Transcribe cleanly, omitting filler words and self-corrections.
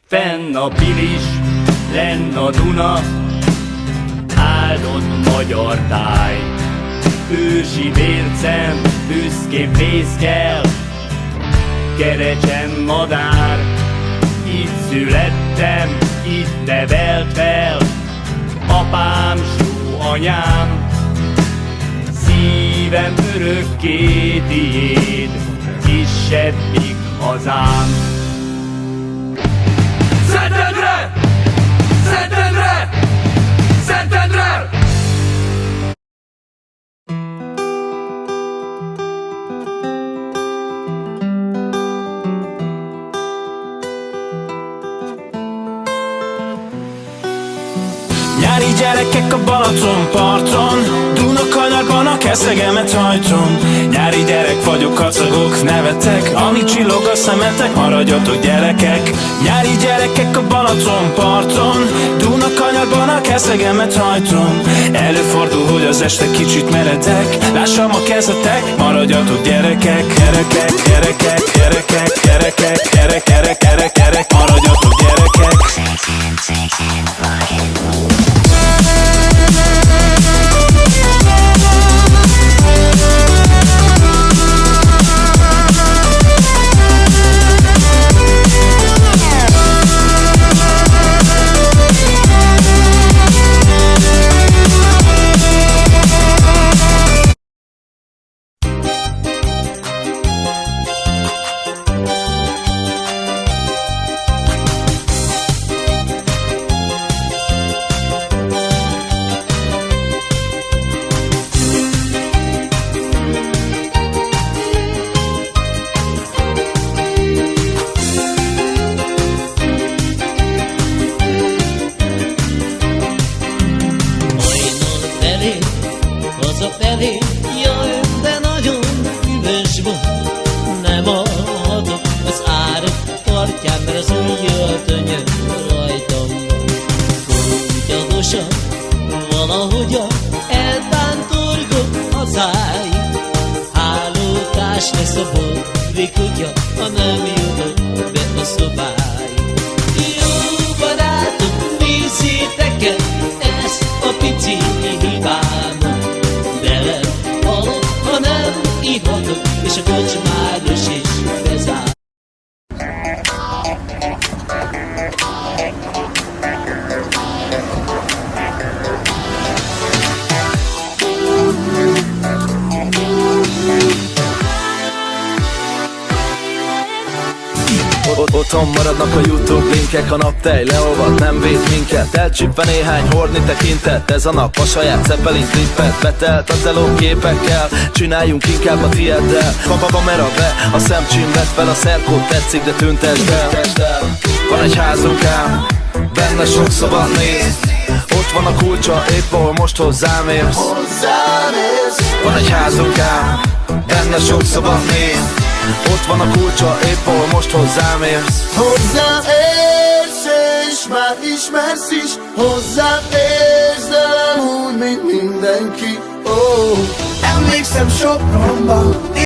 Fenn a Pilis, lenn a Duna, áldott magyar táj. Ősi vércem, büszkén fészkel, Kerecsen madár. Itt születtem, itt nevelt fel apám, só anyám. Szívem örökké tiéd, kisebbik hazám. Szentendre! Szentendre! Szentendre! Nyári gyerekek a Balatonparton, Dunakanyarban a keszegemet hajtom. Nyári gyerek vagyok, kacagok, nevetek, amíg csillog a szemetek, maradjatok gyerekek. Nyári gyerekek a Balatonparton, Dunakanyarban a keszegemet hajtom. Előfordul, hogy az este kicsit meredek, lássam a kezetek, maradjatok gyerekek. Gyerekek, gyerekek, gyerekek, gyerekek, gyerek, gyerek, gyerek, gyerek, maradjatok gyerekek. Hazafelé, jaj, de nagyon üves volt. Nem adok az árok partján, mert az ujjöltönyöm rajtam van. Kutyagosan, valahogyan eltántorgok hazáig. Hálótás lesz a bodri kutya, ha nem jutok be a szobáig. Jó barátok, nézzétek el ezt a pici hibámat. Ha nem ihatok, és a kocsmáros is bezár. Otthon maradnak a YouTube linkek, a naptej leolvad, nem véd minket. Elcsípve néhány hordni tekintet, ez a nap a saját Zeppelin klippet. Betelt a teló képekkel, csináljunk inkább a tieddel. Kamera be, a szemcsim vett fel, a szerkót tetszik, de tüntesd el. Van egy házunk ám, benne sok szoba néz. Ott van a kulcsa, épp ahol most hozzám érsz. Van egy házunk ám, benne sok szoba néz. Ott van a kulcsa, épp ahol most hozzám érsz. Hozzám érsz, és már ismersz is. Hozzám érsz, de nem úgy, mint mindenki. Emlékszem Sopronban